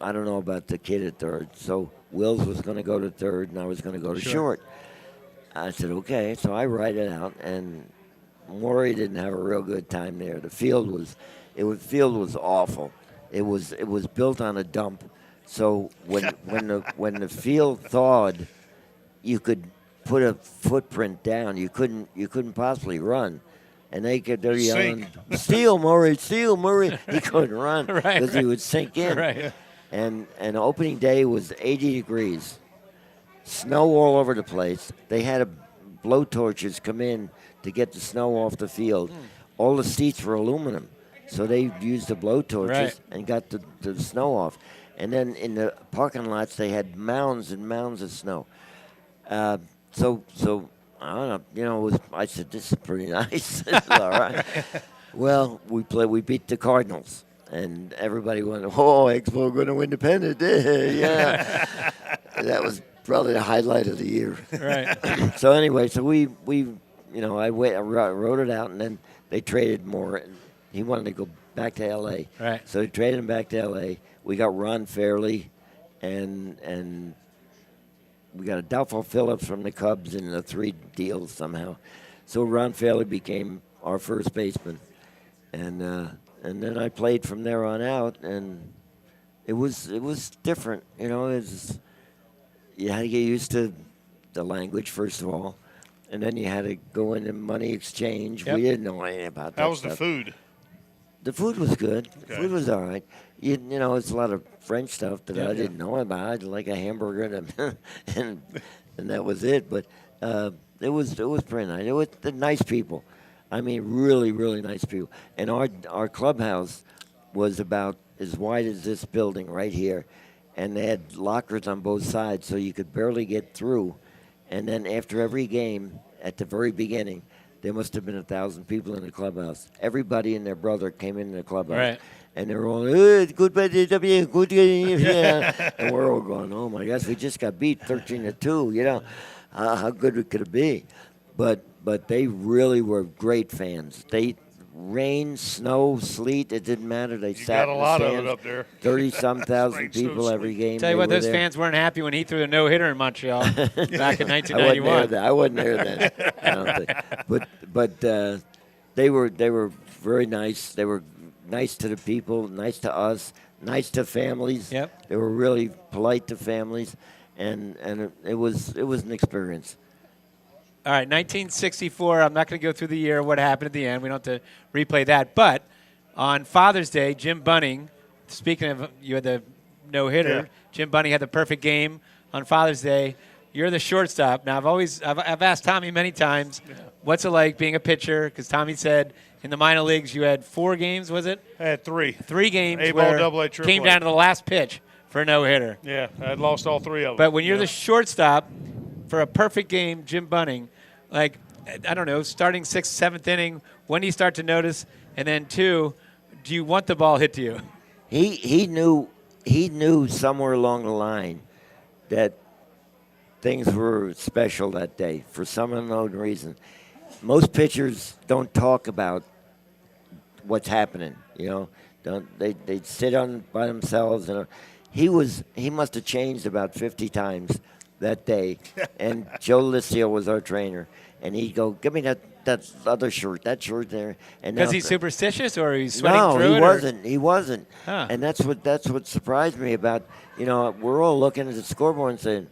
I don't know about the kid at third. So Wills was going to go to third, and I was going to go to short. I said, okay. So I write it out, and Maury didn't have a real good time there. The field was awful. It was built on a dump. So when the field thawed, you could put a footprint down. You couldn't possibly run. And they're yelling, steal, Maury, steal, Maury. He couldn't run because he would sink in. Right. And opening day was 80 degrees, snow all over the place. They had blow torches come in to get the snow off the field. All the seats were aluminum, so they used the blow torches and got the snow off. And then in the parking lots, they had mounds and mounds of snow. So I don't know. You know, I said, this is pretty nice. All right. Well, we beat the Cardinals, and everybody went, oh, Expo going to win the pennant. Yeah. That was probably the highlight of the year. Right. So anyway, so we I wrote it out, and then they traded more. And he wanted to go back to L.A. Right. So they traded him back to L.A. We got Ron Fairley, and we got Adolfo Phillips from the Cubs in the 3 deals somehow. So Ron Fairley became our first baseman, and then I played from there on out, and it was different. You know, you had to get used to the language first of all, and then you had to go into money exchange. Yep. We didn't know anything about that. How was the stuff. food? The food was good. The food was all right. You know, it's a lot of French stuff that I didn't know about. I'd like a hamburger and that was it. But it was pretty nice. It was the nice people. I mean, really, really nice people. And our clubhouse was about as wide as this building right here, and they had lockers on both sides, so you could barely get through. And then after every game, at the very beginning, there must have been 1,000 people in the clubhouse. Everybody and their brother came in the clubhouse. Right. And they were all, goodbye, DW, good game. Yeah. And we're all going, oh, my gosh, we just got beat 13-2. You know, how good could it be? But they really were great fans. They rain, snow, sleet, it didn't matter. They sat got a in the lot of stands. it up there. 30-some thousand Rain, snow, people every sleet. game. Tell you they what, were those there. fans weren't happy when he threw a no-hitter in Montreal back in 1991. I wasn't there then. I don't think. But they were very nice. They were nice to the people, nice to us, nice to families. Yep. They were really polite to families, and it was an experience. All right, 1964. I'm not going to go through the year, what happened at the end. We don't have to replay that. But on Father's Day, Jim Bunning, speaking of you had the no-hitter, Yeah. Jim Bunning had the perfect game on Father's Day. You're the shortstop. Now, I've asked Tommy many times, what's it like being a pitcher? Because Tommy said in the minor leagues you had 4 games, was it? I had 3. 3 games A-ball, where double A, triple came A. down to the last pitch for a no-hitter. Yeah, I had lost all 3 of them. But when you're Yeah. the shortstop for a perfect game, Jim Bunning, like, I don't know, starting 6th, 7th inning, when do you start to notice? And then 2, do you want the ball hit to you? He knew somewhere along the line that things were special that day for some unknown reason. Most pitchers don't talk about what's happening, you know. They sit on by themselves, and he must have changed about 50 times that day. And Joe Liscio was our trainer, and he'd go, "Give me that other shirt, that shirt there." And Because now- he's superstitious, or he's sweating no, through he it? wasn't. He wasn't. Huh. And that's what surprised me about, you know, we're all looking at the scoreboard and saying,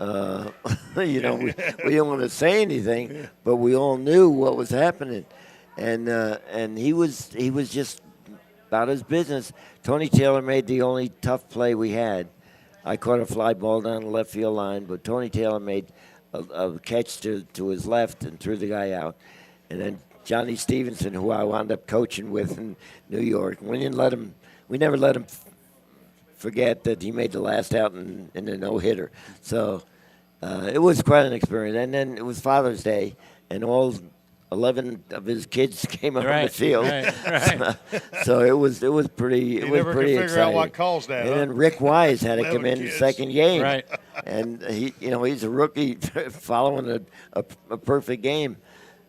you know, we didn't want to say anything, but we all knew what was happening, and he was just about his business. Tony Taylor made the only tough play we had. I caught a fly ball down the left field line, but Tony Taylor made a catch to his left and threw the guy out. And then Johnny Stevenson, who I wound up coaching with in New York, we never let him forget that he made the last out in a no-hitter. So it was quite an experience. And then it was Father's Day, and all 11 of his kids came out on the field. Right. So it was pretty. It was never pretty could figure out exciting. what caused that, And huh? then Rick Wise had to come 11 in the kids. second game. Right. And he's a rookie following a perfect game.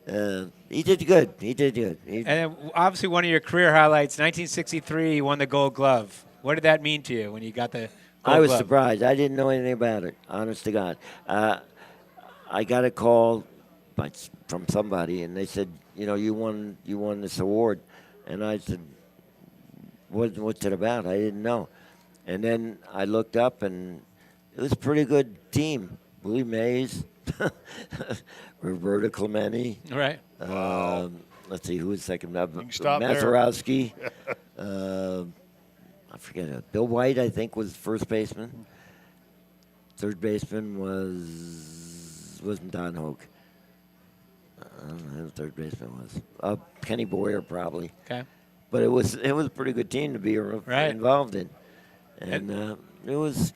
He did good. He did good. And then obviously one of your career highlights, 1963, you won the Gold Glove. What did that mean to you when you got the Gold I was Glove? surprised. I didn't know anything about it, honest to God. I got a call from somebody, and they said, you know, you won this award. And I said, what's it about? I didn't know. And then I looked up, and it was a pretty good team. Willie Mays, Roberto Clemente. Right. Let's see, who was second? can stop there. Mazeroski. I forget. Bill White, I think, was first baseman. Third baseman wasn't Don Hoke. I don't know who the third baseman was. Kenny Boyer, probably. Okay. But it was a pretty good team to be involved in, and it was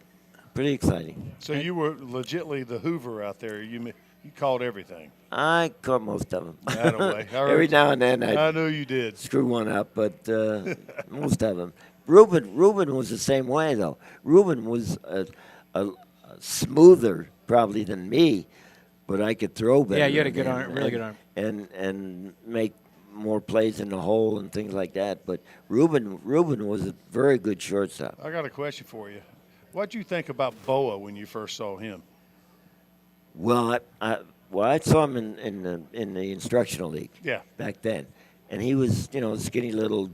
pretty exciting. So you were legitly the Hoover out there. You called everything. I caught most of them. That way. Every now and then I knew you did. screw one up, but most of them. Ruben was the same way, though. Ruben was a smoother probably than me, but I could throw better. Yeah, you had a than good him, arm, really good arm. and make more plays in the hole and things like that. But Ruben was a very good shortstop. I got a question for you. What did you think about Boa when you first saw him? Well, I saw him in the instructional league. Yeah. Back then, and he was, you know, a skinny little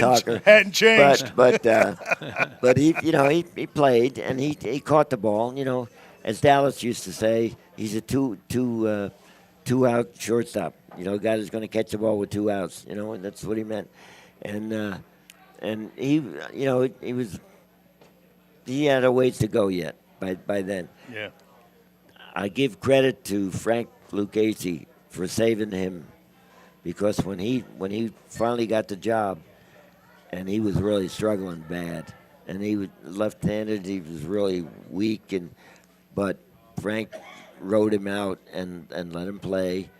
talker. Hadn't changed. But he, he played and he caught the ball. As Dallas used to say, he's a two out shortstop. A guy that's going to catch the ball with 2 outs. And that's what he meant. And he, he had a ways to go yet by then. Yeah. I give credit to Frank Lucchese for saving him, because when he finally got the job, and he was really struggling bad, and he was left-handed, he was really weak, but Frank wrote him out and let him play.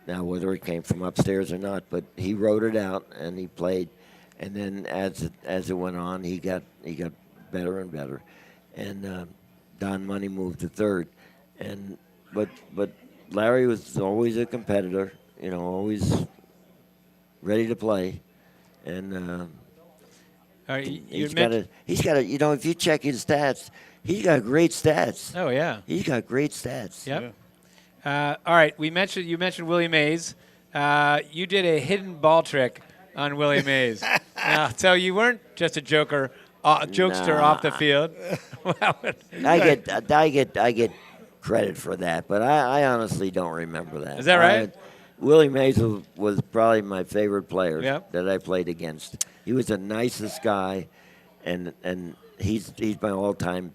Now, whether it came from upstairs or not, but he wrote it out and he played. And then as it went on, he got better and better. And Don Money moved to third. But Larry was always a competitor, always ready to play. And he's got a, if you check his stats, he's got great stats. Oh, yeah. He's got great stats. Yep. Yeah. All right, you mentioned Willie Mays. You did a hidden ball trick on Willie Mays. Now, so you weren't just a jokester off the field. I get credit for that, but I honestly don't remember that. Is that right? Willie Mays was probably my favorite player that I played against. He was the nicest guy, and he's my all-time.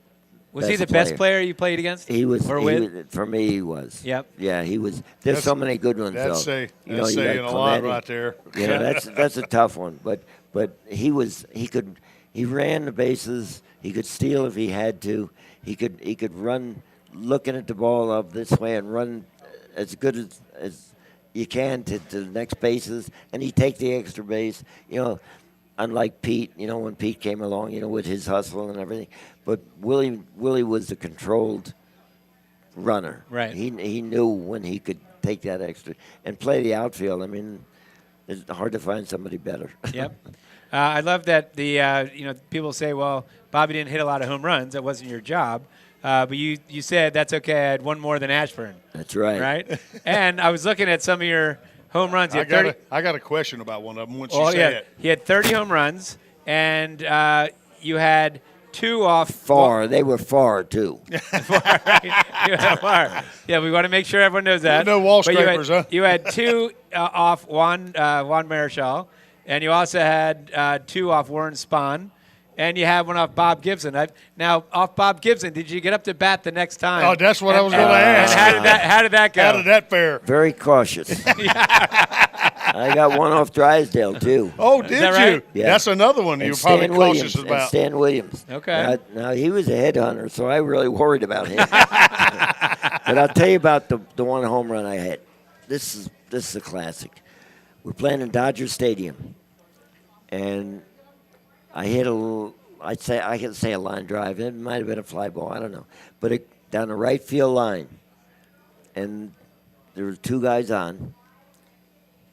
Was he the best player you played against? He was. Or with? For me, he was. Yep. Yeah, he was. There's so many good ones. That's saying a lot right there. That's a tough one. But he was. He ran the bases. He could steal if he had to. He could run, looking at the ball up this way and run as good as you can to the next bases, and he'd take the extra base. Unlike Pete, when Pete came along, with his hustle and everything. But Willie was a controlled runner. Right. He knew when he could take that extra and play the outfield. I mean, it's hard to find somebody better. Yep. I love that people say, well, Bobby didn't hit a lot of home runs. That wasn't your job. But you said that's okay. I had one more than Ashburn. That's right. Right. And I was looking at some of your home runs. I got a question about one of them once you say it. He had 30 home runs, and you had 2 off. Far. They were far, too. Far, right? You had far. Yeah, we want to make sure everyone knows that. No wall scrapers, huh? You had 2 off Juan Marichal, and you also had 2 off Warren Spahn. And you had one off Bob Gibson. Now, off Bob Gibson, did you get up to bat the next time? Oh, that's what I was going to ask. And how did that go? How did that fare? Very cautious. I got one off Drysdale, too. Oh, did that you? Right? Yeah. That's another one you were probably cautious about. And Stan Williams. Okay. Now, he was a headhunter, so I really worried about him. But I'll tell you about the one home run I had. This is a classic. We're playing in Dodger Stadium, and I hit I can say a line drive. It might have been a fly ball. I don't know. But down the right field line. And there were 2 guys on.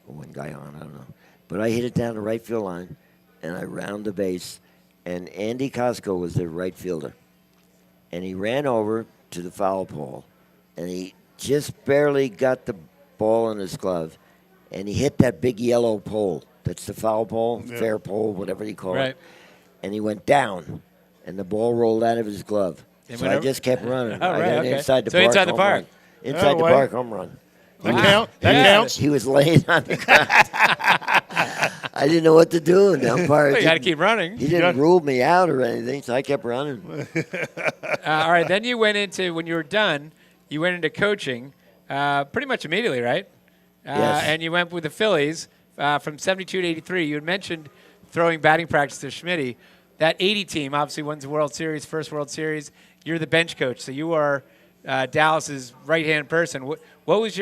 Or 1 guy on, I don't know. But I hit it down the right field line, and I round the base. And Andy Costco was the right fielder. And he ran over to the foul pole. And he just barely got the ball in his glove. And he hit that big yellow pole. That's the foul pole, fair pole, whatever you call it. And he went down, and the ball rolled out of his glove. So I just kept running. Oh, right, okay. Inside the so park. Inside the park. Inside the park home run. That counts. He was laying on the ground. I didn't know what to do. And the umpire You got to keep running. He didn't rule me out or anything, so I kept running. All right, then you went into, when you were done, you went into coaching pretty much immediately, right? Yes. And you went with the Phillies. From 72 to 83, you had mentioned throwing batting practice to Schmitty. That 80 team obviously wins the World Series, first World Series. You're the bench coach, so you are Dallas's right-hand person. What was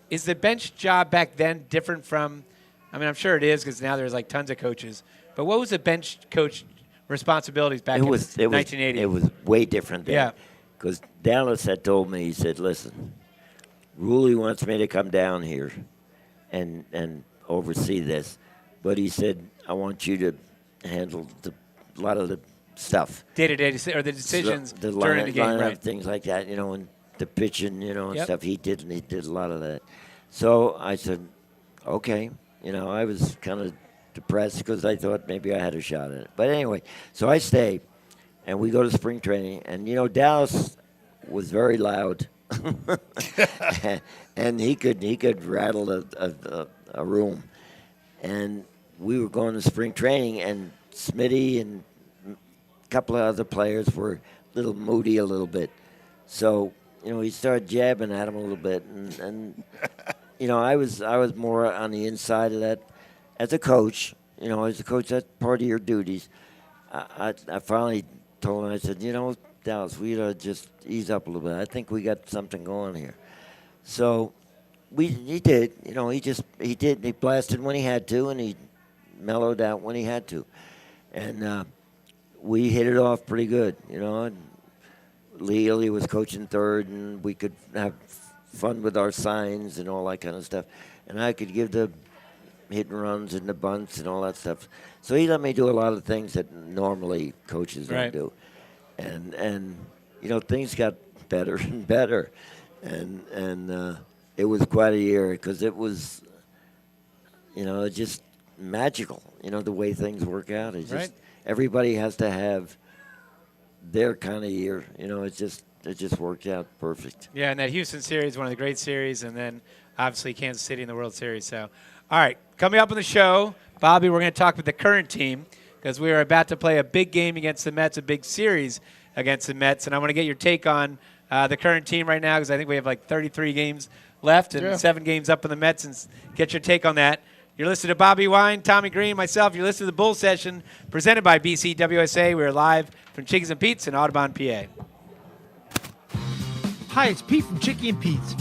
is the bench job back then different from, I mean, I'm sure it is because now there's like tons of coaches, but what was the bench coach responsibilities back in 1980? It was way different then. Yeah. Because Dallas had told me, he said, listen, Ruley wants me to come down here and oversee this. But he said, I want you to handle a lot of the stuff. Day-to-day, or the decisions during the game, right? Things like that, and the pitching, and stuff. He did a lot of that. So I said, okay. I was kind of depressed because I thought maybe I had a shot at it. But anyway, so I stay, and we go to spring training. And, Dallas was very loud. And he could rattle a room. And we were going to spring training, and Smitty and a couple of other players were a little moody a little bit. So, he started jabbing at him a little bit. And I was more on the inside of that. As a coach, as a coach, that's part of your duties. I finally told him, I said, Dallas, we gotta just ease up a little bit. I think we got something going here. So he did. He blasted when he had to, and he mellowed out when he had to. And we hit it off pretty good, And Lee Ely was coaching third, and we could have fun with our signs and all that kind of stuff. And I could give the hit and runs and the bunts and all that stuff. So he let me do a lot of things that normally coaches don't do. And things got better and better. And it was quite a year because it was, just magical, the way things work out. It's just everybody has to have their kind of year. It just worked out perfect. Yeah, and that Houston series, one of the great series, and then obviously Kansas City in the World Series. So, all right, coming up on the show, Bobby, we're going to talk with the current team because we are about to play a big game against the Mets, a big series against the Mets, and I want to get your take on the current team right now because I think we have like 33 games left and 7 games up on the Mets, and get your take on that. You're listening to Bobby Wine, Tommy Greene, myself. You're listening to the Bull Session presented by BCWSA. We're live from Chickies and Pete's in Audubon, PA. Hi, it's Pete from Chickie and Pete's.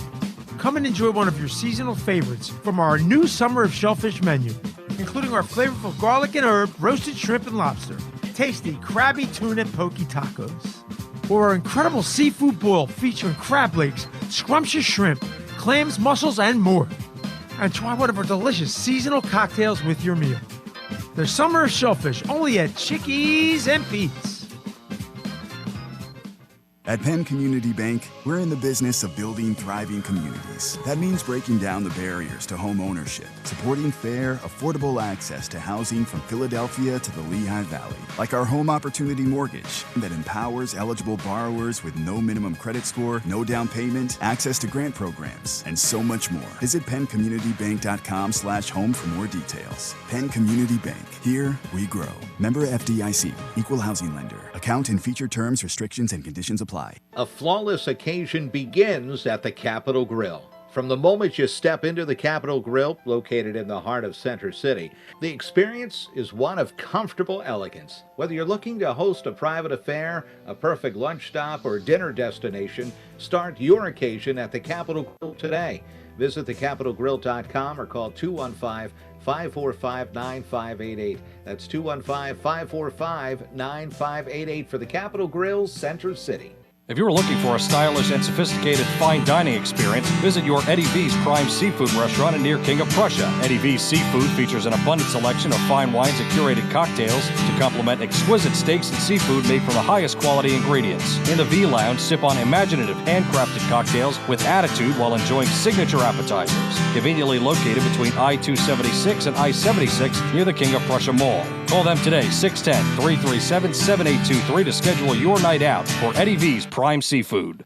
Come and enjoy one of your seasonal favorites from our new Summer of Shellfish menu, including our flavorful garlic and herb, roasted shrimp and lobster, tasty crabby tuna and poke tacos, or our incredible seafood boil featuring crab legs, scrumptious shrimp, clams, mussels, and more. And try one of our delicious seasonal cocktails with your meal. There's Summer of Shellfish only at Chickies and Pete's. At Penn Community Bank, we're in the business of building thriving communities. That means breaking down the barriers to home ownership, supporting fair, affordable access to housing from Philadelphia to the Lehigh Valley, like our Home Opportunity Mortgage that empowers eligible borrowers with no minimum credit score, no down payment, access to grant programs, and so much more. Visit PennCommunityBank.com/home for more details. Penn Community Bank. Here we grow. Member FDIC. Equal housing lender. Account and feature terms, restrictions, and conditions apply. A flawless occasion begins at the Capitol Grill. From the moment you step into the Capitol Grill, located in the heart of Center City, the experience is one of comfortable elegance. Whether you're looking to host a private affair, a perfect lunch stop, or dinner destination, start your occasion at the Capitol Grill today. Visit thecapitolgrill.com or call 215-545-9588. That's 215-545-9588 for the Capitol Grill, Center City. If you're looking for a stylish and sophisticated fine dining experience, visit your Eddie V's Prime Seafood restaurant near King of Prussia. Eddie V's Seafood features an abundant selection of fine wines and curated cocktails to complement exquisite steaks and seafood made from the highest quality ingredients. In the V Lounge, sip on imaginative handcrafted cocktails with attitude while enjoying signature appetizers. Conveniently located between I-276 and I-76 near the King of Prussia Mall. Call them today, 610-337-7823 to schedule your night out for Eddie V's Prime Seafood.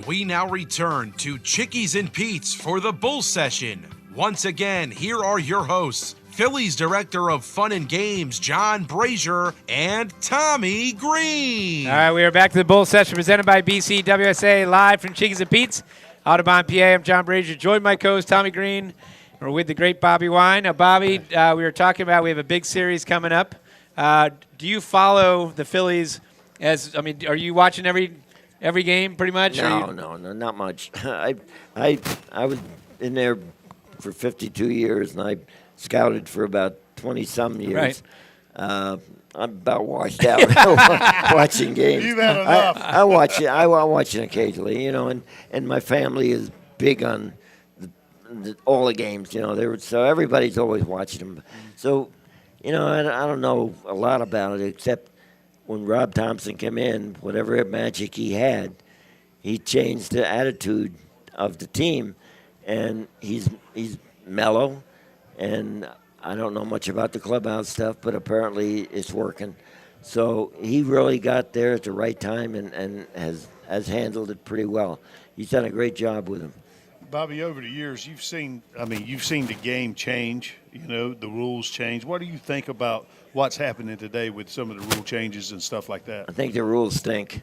We now return to Chickies and Pete's for the Bull Session. Once again, here are your hosts, Phillies Director of Fun and Games, John Brazer, and Tommy Greene. All right, we are back to the Bull Session presented by BCWSA, live from Chickies and Pete's, Audubon, PA. I'm John Brazer, joined by co-host Tommy Greene. We're with the great Bobby Wine. Now, Bobby, we were talking about we have a big series coming up. Do you follow the Phillies are you watching every game pretty much? No, not much. I was in there for 52 years, and I scouted for about 20-some years. Right. I'm about washed out watching games. You've had enough. I watch it. I watch it occasionally, and my family is big on all the games, so everybody's always watching them. So, I don't know a lot about it except when Rob Thompson came in, whatever magic he had, he changed the attitude of the team, and he's mellow, and I don't know much about the clubhouse stuff, but apparently it's working. So he really got there at the right time and has handled it pretty well. He's done a great job with him. Bobby, over the years, you've seen the game change, the rules change. What do you think about what's happening today with some of the rule changes and stuff like that? I think the rules stink.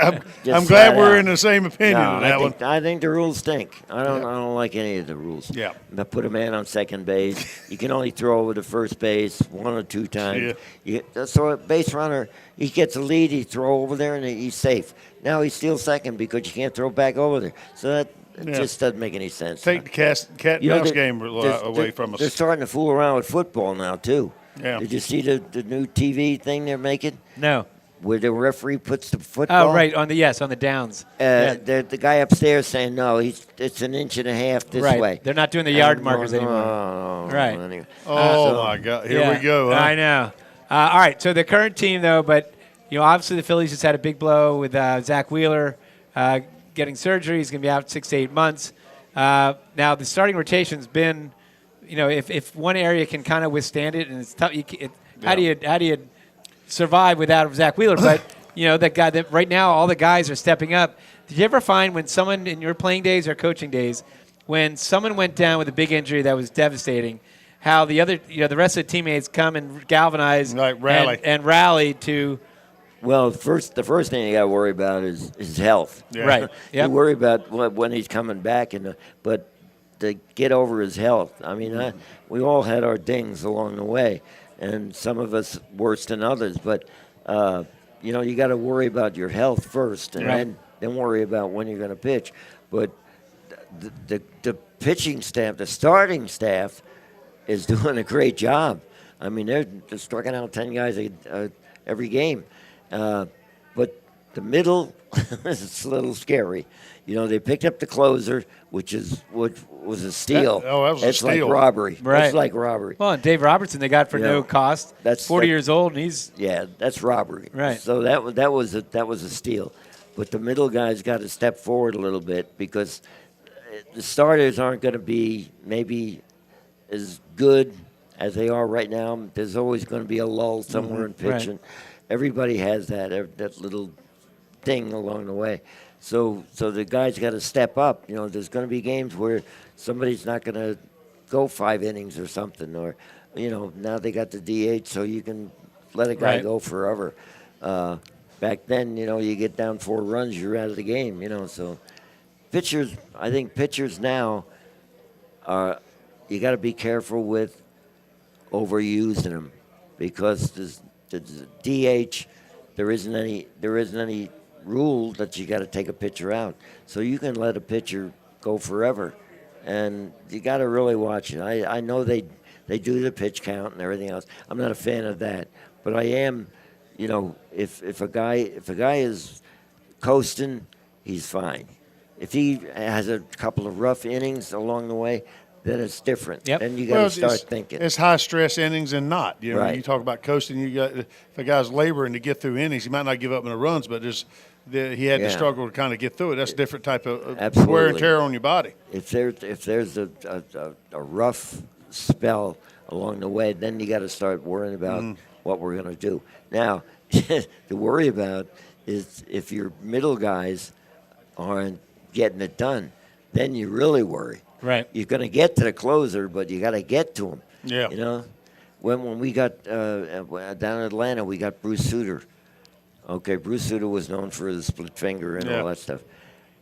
I'm glad we're in the same opinion on that one. I think the rules stink. I don't like any of the rules. Yeah. Put a man on second base. You can only throw over to first base 1 or 2 times. Yeah. So a base runner, he gets a lead, he throw over there, and he's safe. Now he steals second because you can't throw back over there. So that just doesn't make any sense. Take the cat and mouse game away from us. They're starting to fool around with football now, too. Yeah. Did you see the new TV thing they're making? No. Where the referee puts the football. Oh, right, on the downs. The guy upstairs saying, no, it's an inch and a half this right. way. They're not doing the yard markers anymore. Right. Anyway. My God. Here we go. Huh? I know. All right, so the current team, though, but, obviously the Phillies just had a big blow with Zach Wheeler getting surgery. He's going to be out 6 to 8 months. Now, the starting rotation's been, if one area can kind of withstand it, and it's tough, how do you survive without Zach Wheeler? But that guy that right now all the guys are stepping up. Did you ever find when someone in your playing days or coaching days, when someone went down with a big injury that was devastating, how the other the rest of the teammates come and galvanize and rally to? Well, the first thing you got to worry about is his health. Yeah. Right. You worry about when he's coming back, but to get over his health. I mean, we all had our dings along the way, and some of us worse than others. But you got to worry about your health first, and then worry about when you're going to pitch. But the pitching staff, the starting staff, is doing a great job. I mean, they're striking out 10 guys every game. But the middle is a little scary. They picked up the closer, which was a steal. That was a steal. It's like robbery. Right. It's like robbery. Well, and Dave Robertson they got for no cost. That's 40 years old, and he's that's robbery. Right. So that was a steal. But the middle guys got to step forward a little bit because the starters aren't going to be maybe as good as they are right now. There's always going to be a lull somewhere in pitching. Right. Everybody has that little thing along the way. So the guys got to step up. There's going to be games where somebody's not going to go 5 innings or something, or now they got the DH, so you can let a guy go forever. Back then, you get down 4 runs, you're out of the game. So pitchers, I think pitchers now are you got to be careful with overusing them because the DH there isn't any rule that you got to take a pitcher out. So you can let a pitcher go forever, and you got to really watch it. I know they do the pitch count and everything else. I'm not a fan of that, but I am. If a guy is coasting, he's fine. If he has a couple of rough innings along the way, then it's different. Yep. Then you got to start thinking. It's high stress innings and not. Right. You talk about coasting. If a guy's laboring to get through innings, he might not give up in the runs, but he had to struggle to kind of get through it. That's a different type of wear and tear on your body. If there's a rough spell along the way, then you got to start worrying about what we're going to do. Now, to worry about is if your middle guys aren't getting it done, then you really worry. Right. You're going to get to the closer, but you got to get to him. Yeah. When we got down in Atlanta, we got Bruce Sutter. Okay, Bruce Sutter was known for his split finger and all that stuff,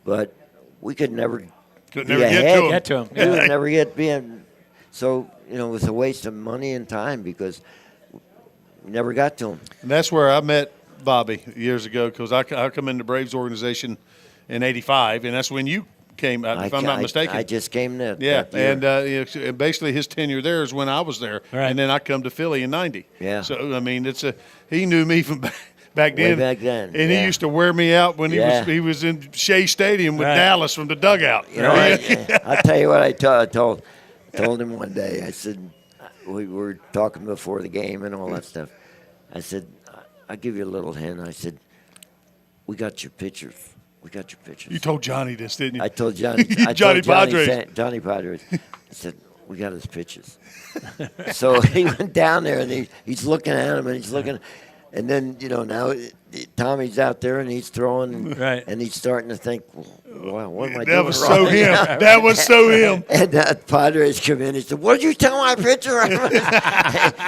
but we could never get to him. We would never get being. So it was a waste of money and time because we never got to him. And that's where I met Bobby years ago because I come into Braves organization in '85, and that's when you came out, if I'm not mistaken. I just came there. Yeah, and basically his tenure there is when I was there, and then I come to Philly in '90. Yeah. So I mean, he knew me from back then. Way back then, and he used to wear me out when he was in Shea Stadium with Dallas from the dugout. I'll tell you what I told him one day. I said we were talking before the game and all that stuff. I said I'll give you a little hint. I said we got your pitchers. we got your pitchers. You told Johnny this, didn't you? I told Johnny. Johnny Padres. Johnny Padres. I said, we got his pitches. So he went down there, and he's looking at him, and he's looking. And then, now Tommy's out there, and he's throwing, right. And he's starting to think, wow, what am I doing That was wrong? so him. That was so him. And Padres come in. He said, "What did you tell my pitcher?"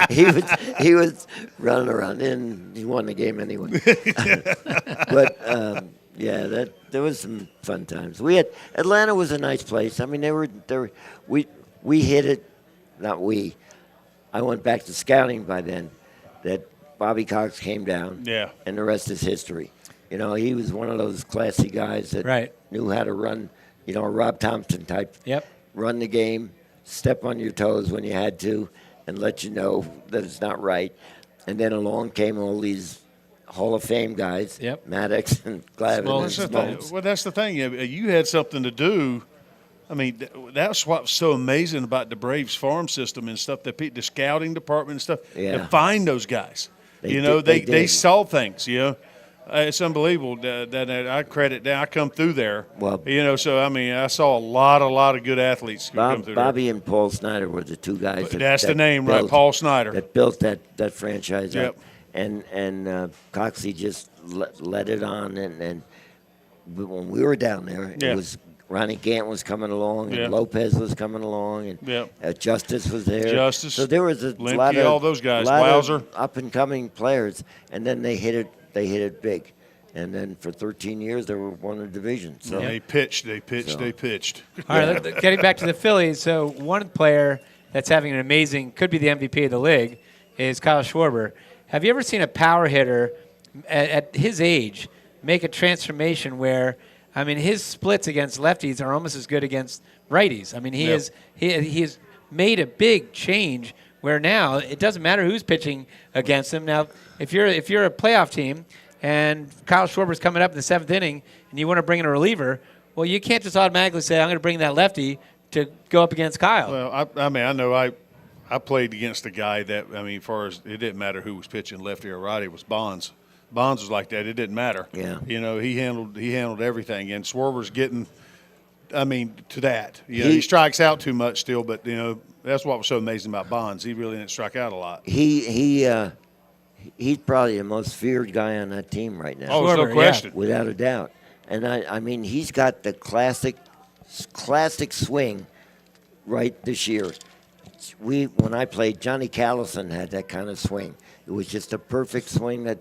he was running around, and he won the game anyway. But there was some fun times. Atlanta was a nice place. I mean, we hit it. Not we. I went back to scouting by then. That Bobby Cox came down. Yeah. And the rest is history. He was one of those classy guys that knew how to run, a Rob Thompson type. Yep. Run the game, step on your toes when you had to, and let you know that it's not right. And then along came all these Hall of Fame guys, Maddox and Glavine and Smoltz. Well, that's the thing. You had something to do. I mean, that's what's so amazing about the Braves farm system and stuff. The scouting department and stuff. Yeah. To find those guys. They They saw things. It's unbelievable that I credit that I come through there. Well, So I mean, I saw a lot of good athletes come through Bobby there. and Paul Snyder were the two guys. That's the name, right? Paul Snyder. That built that franchise Yep. up. And Coxie just let it on. And when we were down there, it was Ronnie Gant was coming along, and Lopez was coming along, and Justice was there. So there was a Lemke, lot of all those guys, of up and coming players, and then they hit it big. And then for 13 years, they were won the division. So They pitched. They All right, getting back to the Phillies. So one player that's having an amazing, could be the MVP of the league, is Kyle Schwarber. Have you ever seen a power hitter at his age make a transformation where, I mean, his splits against lefties are almost as good against righties? I mean, he has made a big change where now it doesn't matter who's pitching against him. Now, if you're a playoff team and Kyle Schwarber's coming up in the 7th inning and you want to bring in a reliever, well, you can't just automatically say, I'm going to bring that lefty to go up against Kyle. Well, I mean, I know I played against a guy that, I mean, as far as it didn't matter who was pitching, lefty or righty, it was Bonds. Bonds was like that. It didn't matter. Yeah. He handled everything. And Schwarber's getting, I mean, to that. He strikes out too much still, but, that's what was so amazing about Bonds. He really didn't strike out a lot. He's probably the most feared guy on that team right now. Oh, there's no question. Without a doubt. And, I mean, he's got the classic swing right this year. When I played, Johnny Callison had that kind of swing. It was just a perfect swing that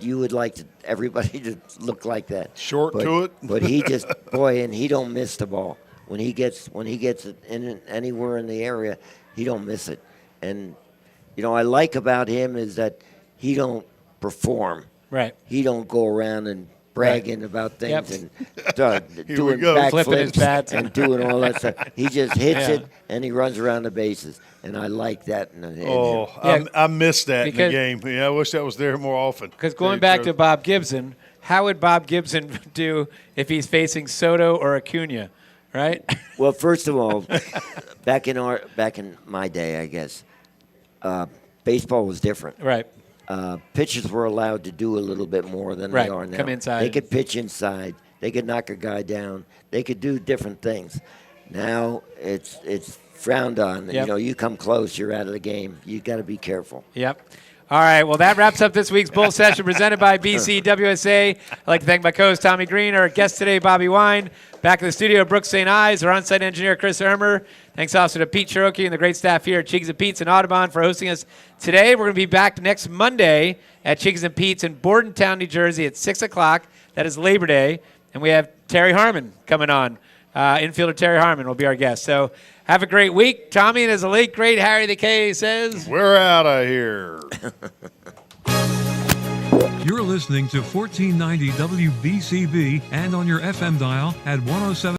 you would like everybody to look like that. Short to it. But he just, and he don't miss the ball. When he gets it in anywhere in the area, he don't miss it. And, I like about him is that he don't perform. Right. He don't go around and bragging about things and doing flipping his backflips bats and doing all that stuff. He just hits it and he runs around the bases, and I like that. I missed that in the game. Yeah, I wish that was there more often. Because going back to Bob Gibson, how would Bob Gibson do if he's facing Soto or Acuna, right? Well, first of all, back in my day, I guess, baseball was different. Right. Pitchers were allowed to do a little bit more than they are now. Come inside. They could pitch inside. They could knock a guy down. They could do different things. Now it's frowned on. Yep. You come close, you're out of the game. You got to be careful. Yep. All right, well, that wraps up this week's Bull Session presented by BCWSA. I'd like to thank my co-host, Tommy Greene, our guest today, Bobby Wine. Back in the studio, Brooks St. Ives, our on-site engineer, Chris Ermer. Thanks also to Pete Cherokee and the great staff here at Cheeks and Pete's and Audubon for hosting us today. We're going to be back next Monday at Cheeks and Pete's in Bordentown, New Jersey at 6 o'clock. That is Labor Day. And we have Terry Harmon coming on. Infielder Terry Harmon will be our guest. So have a great week. Tommy, and as the late, great Harry the K says, we're out of here. You're listening to 1490 WBCB and on your FM dial at 107.